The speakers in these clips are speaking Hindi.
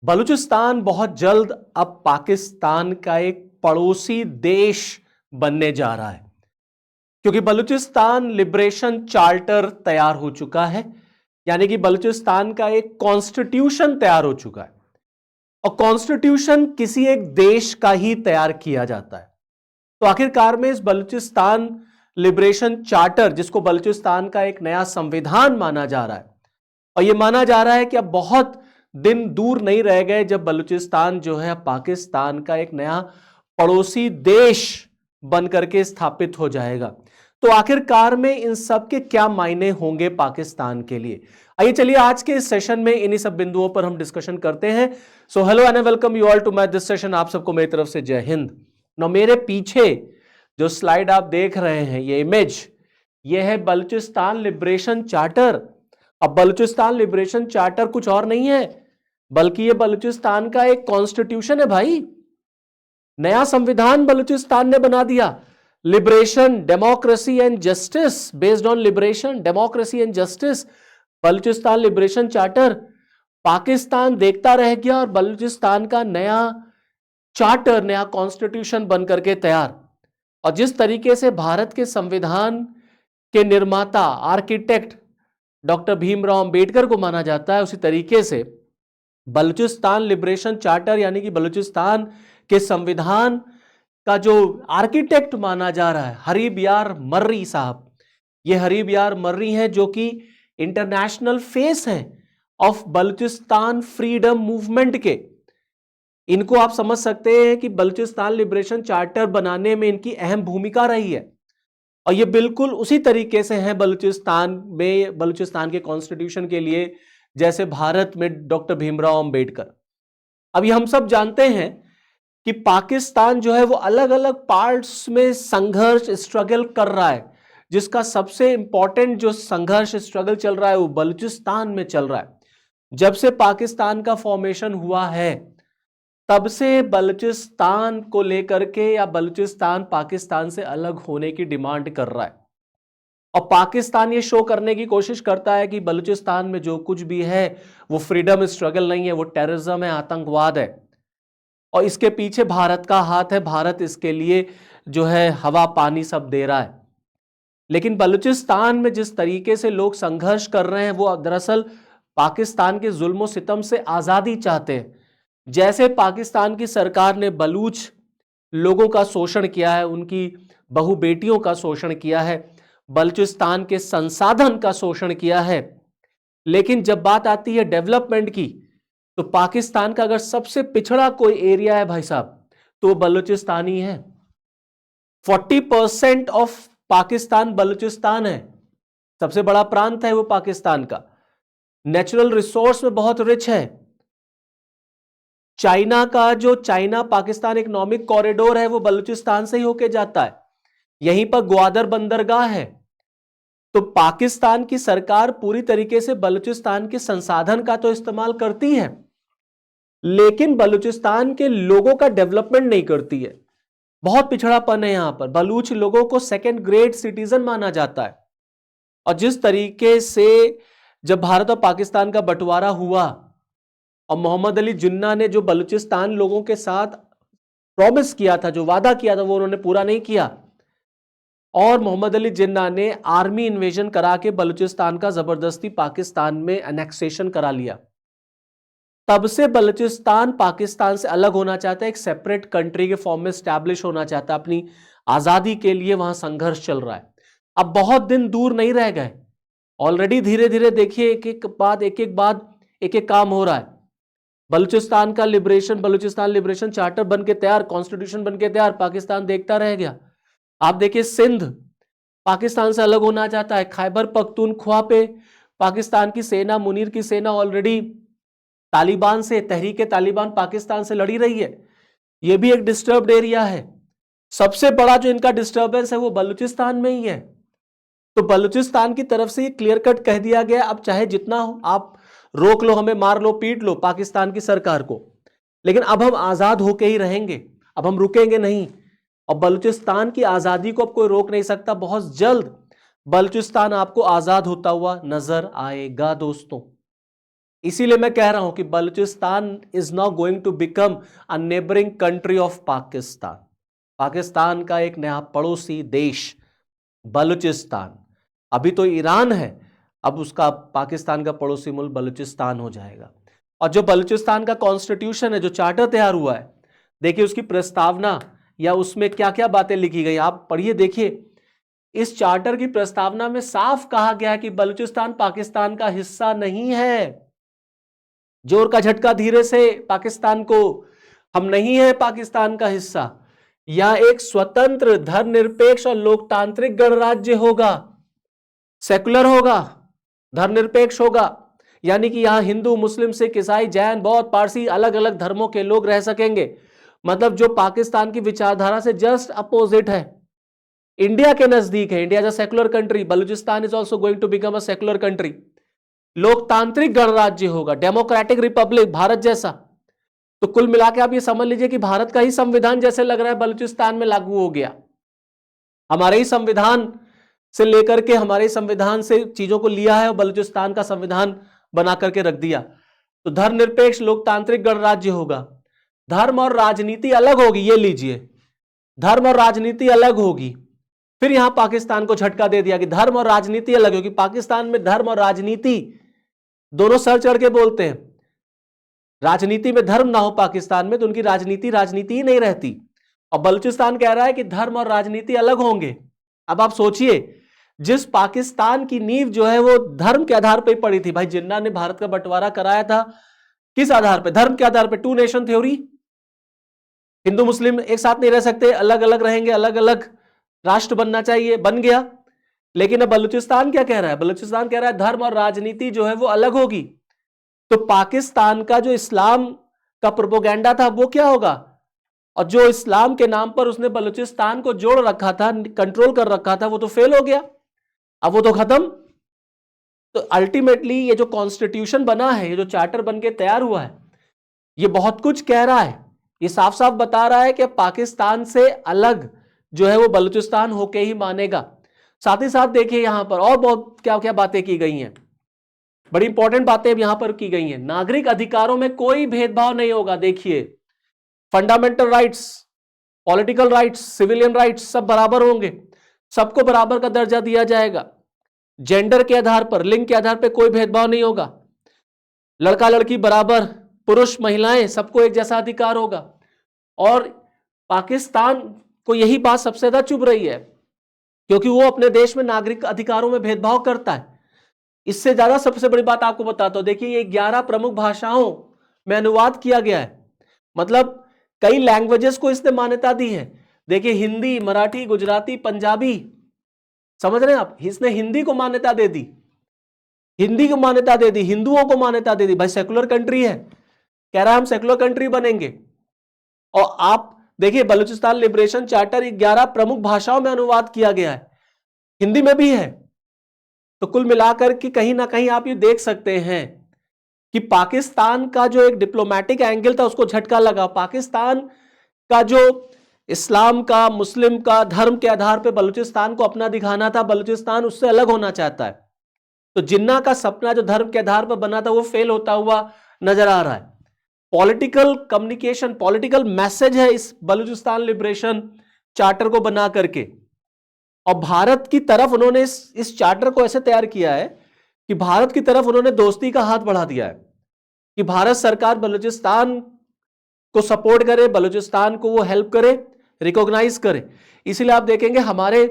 बलूचिस्तान बहुत जल्द अब पाकिस्तान का एक पड़ोसी देश बनने जा रहा है, क्योंकि बलूचिस्तान लिबरेशन चार्टर तैयार हो चुका है। यानी कि बलूचिस्तान का एक कॉन्स्टिट्यूशन तैयार हो चुका है, और कॉन्स्टिट्यूशन किसी एक देश का ही तैयार किया जाता है। तो आखिरकार में इस बलूचिस्तान लिबरेशन चार्टर, जिसको बलूचिस्तान का एक नया संविधान माना जा रहा है, और यह माना जा रहा है कि अब बहुत दिन दूर नहीं रह गए जब बलूचिस्तान जो है पाकिस्तान का एक नया पड़ोसी देश बन करके स्थापित हो जाएगा। तो आखिरकार में इन सब के क्या मायने होंगे पाकिस्तान के लिए, आइए चलिए आज के इस सेशन में इन्हीं सब बिंदुओं पर हम डिस्कशन करते हैं। So hello and welcome you all to my this session. आप सबको मेरी तरफ से जय हिंद। ना मेरे पीछे जो स्लाइड आप देख रहे हैं, ये इमेज, ये है बलूचिस्तान लिबरेशन चार्टर। अब बलूचिस्तान लिबरेशन चार्टर कुछ और नहीं है, बल्कि ये बलूचिस्तान का एक कॉन्स्टिट्यूशन है भाई। नया संविधान बलूचिस्तान ने बना दिया। Liberation, democracy and justice, based on liberation, democracy and justice, Balochistan liberation charter. Pakistan देखता रह गया और बलूचिस्तान का नया चार्टर, नया कॉन्स्टिट्यूशन बन करके तैयार। और जिस तरीके से भारत के संविधान के निर्माता, आर्किटेक्ट डॉक्टर भीमराव अंबेडकर को माना जाता है, उसी तरीके से बलूचिस्तान लिबरेशन चार्टर यानी कि बलूचिस्तान के संविधान का जो आर्किटेक्ट माना जा रहा है हरीब यार मर्री साहब। ये हरीब यार मर्री हैं जो कि इंटरनेशनल फेस हैं ऑफ बलूचिस्तान फ्रीडम मूवमेंट के। इनको आप समझ सकते हैं कि बलूचिस्तान लिबरेशन चार्टर बनाने में इनकी अहम भूमिका रही है, और ये बिल्कुल उसी तरीके से हैं बलूचिस्तान में, बलूचिस्तान के कॉन्स्टिट्यूशन के लिए, जैसे भारत में डॉक्टर भीमराव अंबेडकर। अभी हम सब जानते हैं कि पाकिस्तान जो है वो अलग अलग पार्ट्स में संघर्ष, स्ट्रगल कर रहा है। जिसका सबसे इंपॉर्टेंट जो संघर्ष, स्ट्रगल चल रहा है वो बलूचिस्तान में चल रहा है। जब से पाकिस्तान का फॉर्मेशन हुआ है, तब से बलूचिस्तान को लेकर के, या बलूचिस्तान पाकिस्तान से अलग होने की डिमांड कर रहा है। और पाकिस्तान ये शो करने की कोशिश करता है कि बलूचिस्तान में जो कुछ भी है वो फ्रीडम स्ट्रगल नहीं है, वो टेररिज्म है, आतंकवाद है, और इसके पीछे भारत का हाथ है। भारत इसके लिए जो है हवा पानी सब दे रहा है। लेकिन बलूचिस्तान में जिस तरीके से लोग संघर्ष कर रहे हैं, वो दरअसल पाकिस्तान के जुल्म सितम से आजादी चाहते हैं। जैसे पाकिस्तान की सरकार ने बलूच लोगों का शोषण किया है, उनकी बहु बेटियों का शोषण किया है, बलूचिस्तान के संसाधन का शोषण किया है, लेकिन जब बात आती है डेवलपमेंट की, तो पाकिस्तान का अगर सबसे पिछड़ा कोई एरिया है भाई साहब, तो बलूचिस्तान ही है। 40% ऑफ पाकिस्तान बलूचिस्तान है। सबसे बड़ा प्रांत है वो पाकिस्तान का। नेचुरल रिसोर्स में बहुत रिच है। चाइना का जो चाइना पाकिस्तान इकोनॉमिक कॉरिडोर है वो बलूचिस्तान से ही होके जाता है। यहीं पर ग्वादर बंदरगाह है। तो पाकिस्तान की सरकार पूरी तरीके से बलूचिस्तान के संसाधन का तो इस्तेमाल करती है, लेकिन बलूचिस्तान के लोगों का डेवलपमेंट नहीं करती है। बहुत पिछड़ापन है यहां पर। बलूच लोगों को सेकंड ग्रेड सिटीजन माना जाता है। और जिस तरीके से जब भारत और पाकिस्तान का बंटवारा हुआ और मोहम्मद अली जिन्ना ने जो बलूचिस्तान लोगों के साथ प्रॉमिस किया था, जो वादा किया था, वो उन्होंने पूरा नहीं किया, और मोहम्मद अली जिन्ना ने आर्मी इन्वेजन करा के बलूचिस्तान का जबरदस्ती पाकिस्तान में एनेक्सेशन करा लिया। तब से बलूचिस्तान पाकिस्तान से अलग होना चाहता है, एक सेपरेट कंट्री के फॉर्म में स्टैब्लिश होना चाहता है। अपनी आजादी के लिए वहां संघर्ष चल रहा है। अब बहुत दिन दूर नहीं रह गए। ऑलरेडी धीरे धीरे देखिए एक एक काम हो रहा है। बलूचिस्तान का लिबरेशन, बलूचिस्तान लिबरेशन चार्टर बन के तैयार, कॉन्स्टिट्यूशन बन के तैयार, पाकिस्तान देखता रह गया। आप देखिए सिंध पाकिस्तान से अलग होना चाहता है। खैबर पख्तूनख्वा पे पाकिस्तान की सेना, मुनीर की सेना ऑलरेडी तालिबान से, तहरीक तालिबान पाकिस्तान से लड़ी रही है। यह भी एक डिस्टर्ब्ड एरिया है। सबसे बड़ा जो इनका डिस्टर्बेंस है वो बलूचिस्तान में ही है। तो बलूचिस्तान की तरफ से ये क्लियर कट कह दिया गया, अब चाहे जितना हो आप रोक लो, हमें मार लो, पीट लो पाकिस्तान की सरकार को, लेकिन अब हम आजाद होके ही रहेंगे, अब हम रुकेंगे नहीं। और बलूचिस्तान की आजादी को अब कोई रोक नहीं सकता। बहुत जल्द बलूचिस्तान आपको आजाद होता हुआ नजर आएगा दोस्तों। इसीलिए मैं कह रहा हूं कि Balochistan is now going to become a neighbouring country of Pakistan. Pakistan का एक नया पड़ोसी देश बलूचिस्तान। अभी तो ईरान है, अब उसका पाकिस्तान का पड़ोसी मुल्क बलूचिस्तान हो जाएगा। और जो बलूचिस्तान का कॉन्स्टिट्यूशन है, जो चार्टर तैयार हुआ है, देखिए उसकी प्रस्तावना या उसमें क्या क्या बातें लिखी गई, आप पढ़िए देखिए। इस चार्टर की प्रस्तावना में साफ कहा गया है कि बलूचिस्तान पाकिस्तान का हिस्सा नहीं है। जोर का झटका धीरे से पाकिस्तान को, हम नहीं है पाकिस्तान का हिस्सा। यह एक स्वतंत्र, धर्मनिरपेक्ष और लोकतांत्रिक गणराज्य होगा, सेकुलर होगा, धर्मनिरपेक्ष होगा। यानी कि यहां हिंदू, मुस्लिम, सिख, ईसाई, जैन, बौद्ध, पारसी, अलग अलग धर्मों के लोग रह सकेंगे। मतलब जो पाकिस्तान की विचारधारा से जस्ट अपोजिट है, इंडिया के नजदीक है। India is a secular country, Balochistan is also going to become a secular country. लोकतांत्रिक गणराज्य होगा, डेमोक्रेटिक रिपब्लिक, भारत जैसा। तो कुल मिला के आप ये समझ लीजिए कि भारत का ही संविधान जैसे लग रहा है बलूचिस्तान में लागू हो गया। हमारे ही संविधान से लेकर के, हमारे संविधान से चीजों को लिया है और बलूचिस्तान का संविधान बना करके रख दिया। तो धर्मनिरपेक्ष लोकतांत्रिक गणराज्य होगा। धर्म और राजनीति अलग होगी, ये लीजिए, धर्म और राजनीति अलग होगी। फिर यहां पाकिस्तान को झटका दे दिया कि धर्म और राजनीति अलग होगी। पाकिस्तान में धर्म और राजनीति दोनों सर चढ़ के बोलते हैं। राजनीति में धर्म ना हो पाकिस्तान में तो उनकी राजनीति राजनीति ही नहीं रहती। और बलूचिस्तान कह रहा है कि धर्म और राजनीति अलग होंगे। अब आप सोचिए, जिस पाकिस्तान की नींव जो है वो धर्म के आधार पर पड़ी थी। भाई जिन्ना ने भारत का बंटवारा कराया था किस आधार पर? धर्म के आधार पर, टू नेशन थ्योरी। हिंदू मुस्लिम एक साथ नहीं रह सकते, अलग अलग रहेंगे, अलग अलग राष्ट्र बनना चाहिए, बन गया। लेकिन अब बलूचिस्तान क्या कह रहा है? बलूचिस्तान कह रहा है धर्म और राजनीति जो है वो अलग होगी। तो पाकिस्तान का जो इस्लाम का प्रोपोगेंडा था वो क्या होगा? और जो इस्लाम के नाम पर उसने बलूचिस्तान को जोड़ रखा था, कंट्रोल कर रखा था, वो तो फेल हो गया, अब वो तो खत्म। तो अल्टीमेटली ये जो कॉन्स्टिट्यूशन बना है, ये जो चार्टर बन के तैयार हुआ है, ये बहुत कुछ कह रहा है। ये साफ साफ बता रहा है कि पाकिस्तान से अलग जो है वो बलूचिस्तान होके ही मानेगा। साथ ही साथ देखिए यहां पर और बहुत क्या क्या बातें की गई हैं, बड़ी इंपॉर्टेंट बातें यहां पर की गई हैं। नागरिक अधिकारों में कोई भेदभाव नहीं होगा। देखिए, fundamental rights, political rights, civilian rights सब बराबर होंगे, सबको बराबर का दर्जा दिया जाएगा। जेंडर के आधार पर, लिंग के आधार पर कोई भेदभाव नहीं होगा। लड़का लड़की बराबर, पुरुष महिलाएं सबको एक जैसा अधिकार होगा। और पाकिस्तान को यही बात सबसे ज्यादा चुभ रही है, क्योंकि वो अपने देश में नागरिक अधिकारों में भेदभाव करता है। इससे ज्यादा सबसे बड़ी बात आपको बताता हूं, देखिए ये 11 प्रमुख भाषाओं में अनुवाद किया गया है। मतलब कई लैंग्वेजेस को इसने मान्यता दी है। देखिए हिंदी, मराठी, गुजराती, पंजाबी, समझ रहे हैं आप? इसने हिंदी को मान्यता दे दी, हिंदी को मान्यता दे दी, हिंदुओं को मान्यता दे दी। भाई सेकुलर कंट्री है, कह रहा है हम सेकुलर कंट्री बनेंगे। और आप देखिए बलूचिस्तान लिबरेशन चार्टर 11 प्रमुख भाषाओं में अनुवाद किया गया है, हिंदी में भी है। तो कुल मिलाकर के कहीं ना कहीं आप ये देख सकते हैं कि पाकिस्तान का जो एक डिप्लोमेटिक एंगल था उसको झटका लगा। पाकिस्तान का जो इस्लाम का, मुस्लिम का धर्म के आधार पर बलूचिस्तान को अपना दिखाना था, बलूचिस्तान उससे अलग होना चाहता है। तो जिन्ना का सपना जो धर्म के आधार पर बना था वो फेल होता हुआ नजर आ रहा है। पॉलिटिकल कम्युनिकेशन, पॉलिटिकल मैसेज है इस बलूचिस्तान लिबरेशन चार्टर को बना करके। और भारत की तरफ उन्होंने इस चार्टर को ऐसे तैयार किया है कि भारत की तरफ उन्होंने दोस्ती का हाथ बढ़ा दिया है कि भारत सरकार बलूचिस्तान को सपोर्ट करे, बलूचिस्तान को वो हेल्प करे, रिकॉग्नाइज करे। इसीलिए आप देखेंगे हमारे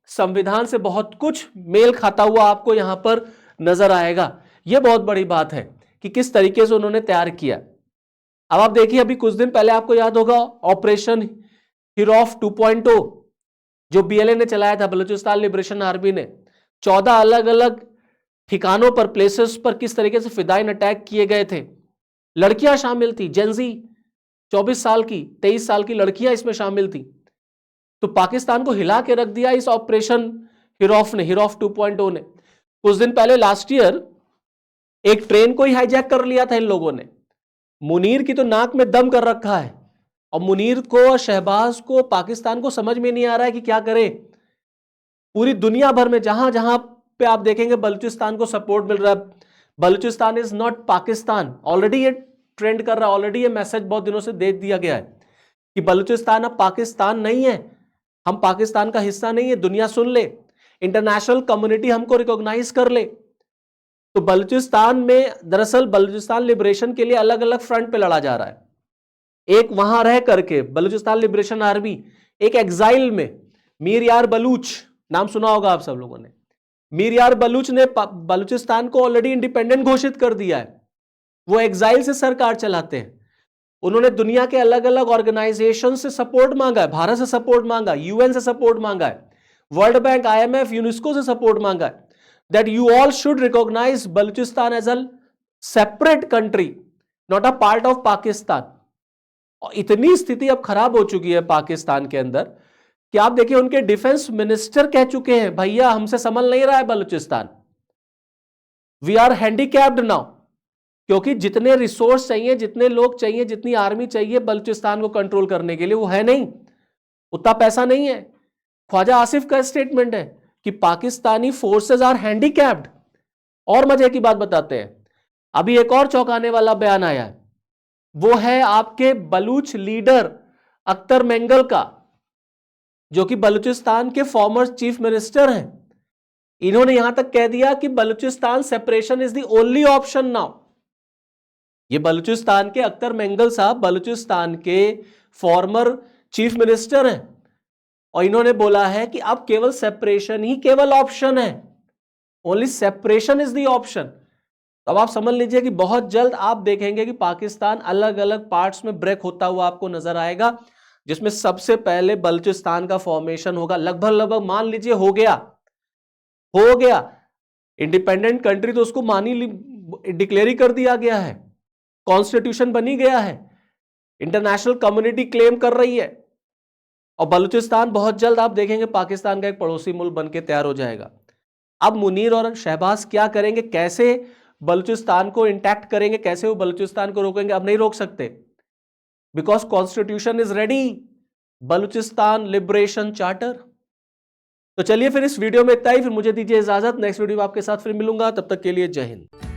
संविधान से बहुत कुछ मेल खाता हुआ आपको यहां पर नजर आएगा। यह बहुत बड़ी बात है कि किस तरीके से उन्होंने तैयार किया। अब आप देखिए, अभी कुछ दिन पहले आपको याद होगा ऑपरेशन हिरॉफ 2.0 जो बीएलए ने चलाया था, बलूचिस्तान लिबरेशन आर्मी ने 14 अलग अलग ठिकानों पर, प्लेसेस पर किस तरीके से फिदाइन अटैक किए गए थे। लड़कियां शामिल थी, जेंजी 24 साल की, 23 साल की लड़कियां इसमें शामिल थी। तो पाकिस्तान को हिला के रख दिया इस ऑपरेशन हिरॉफ ने, हिरॉफ 2.0 ने। कुछ दिन पहले लास्ट ईयर एक ट्रेन को ही हाईजैक कर लिया था इन लोगों ने। मुनीर की तो नाक में दम कर रखा है, और मुनीर को और शहबाज को, पाकिस्तान को समझ में नहीं आ रहा है कि क्या करे। पूरी दुनिया भर में जहां जहां पे आप देखेंगे बलूचिस्तान को सपोर्ट मिल रहा है, Balochistan is not Pakistan. Already ये ट्रेंड कर रहा है, ऑलरेडी ये मैसेज बहुत दिनों से दे दिया गया है कि बलूचिस्तान अब पाकिस्तान नहीं है, हम पाकिस्तान का हिस्सा नहीं है, दुनिया सुन ले, इंटरनेशनल कम्युनिटी हमको रिकॉग्नाइज कर ले। तो बलूचिस्तान में दरअसल बलूचिस्तान लिबरेशन के लिए अलग अलग फ्रंट पे लड़ा जा रहा है। एक वहां रह करके बलूचिस्तान लिबरेशन आर्मी, एक एग्जाइल में मीर यार बलूच, नाम सुना होगा आप सब लोगों ने। मीर यार बलूच ने बलूचिस्तान को ऑलरेडी इंडिपेंडेंट घोषित कर दिया है। वो एग्जाइल से सरकार चलाते हैं। उन्होंने दुनिया के अलग अलग ऑर्गेनाइजेशन से सपोर्ट मांगा है, भारत से सपोर्ट मांगा, यूएन से सपोर्ट मांगा है, वर्ल्ड बैंक, आईएमएफ, यूनेस्को से सपोर्ट मांगा है that you all should recognise Balochistan as a separate country, not a part of Pakistan. और इतनी स्थिति अब खराब हो चुकी है पाकिस्तान के अंदर कि आप देखिए उनके डिफेंस मिनिस्टर कह चुके हैं, भैया हमसे संभल नहीं रहा है Balochistan, we are handicapped now. क्योंकि जितने रिसोर्स चाहिए, जितने लोग चाहिए, जितनी आर्मी चाहिए बलूचिस्तान को कंट्रोल करने के लिए, वो है नहीं, उतना पैसा नहीं है। ख्वाजा आसिफ का स्टेटमेंट है कि पाकिस्तानी फोर्सेस आर हैंडीकैप्ड। और मजे की बात बताते हैं, अभी एक और चौंकाने वाला बयान आया है, वो है आपके बलूच लीडर अख्तर मेंगल का, जो कि बलूचिस्तान के फॉर्मर चीफ मिनिस्टर हैं। इन्होंने यहां तक कह दिया कि Balochistan separation is the only option now. ये बलूचिस्तान के अख्तर मेंगल साहब बलूचिस्तान के फॉर्मर चीफ मिनिस्टर हैं और इन्होंने बोला है कि अब केवल सेपरेशन ही केवल ऑप्शन है, only separation is the option. अब आप समझ लीजिए कि बहुत जल्द आप देखेंगे कि पाकिस्तान अलग अलग पार्ट्स में ब्रेक होता हुआ आपको नजर आएगा, जिसमें सबसे पहले बलूचिस्तान का फॉर्मेशन होगा। लगभग मान लीजिए हो गया इंडिपेंडेंट कंट्री, तो उसको डिक्लेयर ही कर दिया गया है, कॉन्स्टिट्यूशन बनी गया है, इंटरनेशनल कम्युनिटी क्लेम कर रही है, और बलूचिस्तान बहुत जल्द आप देखेंगे पाकिस्तान का एक पड़ोसी मुल्क बन के तैयार हो जाएगा। अब मुनीर और शहबाज क्या करेंगे, कैसे बलूचिस्तान को इंटैक्ट करेंगे, कैसे वो बलूचिस्तान को रोकेंगे, अब नहीं रोक सकते, because constitution is ready, Balochistan liberation charter. तो चलिए फिर इस वीडियो में इतना ही, फिर मुझे दीजिए इजाजत, नेक्स्ट वीडियो में आपके साथ फिर मिलूंगा, तब तक के लिए जय हिंद।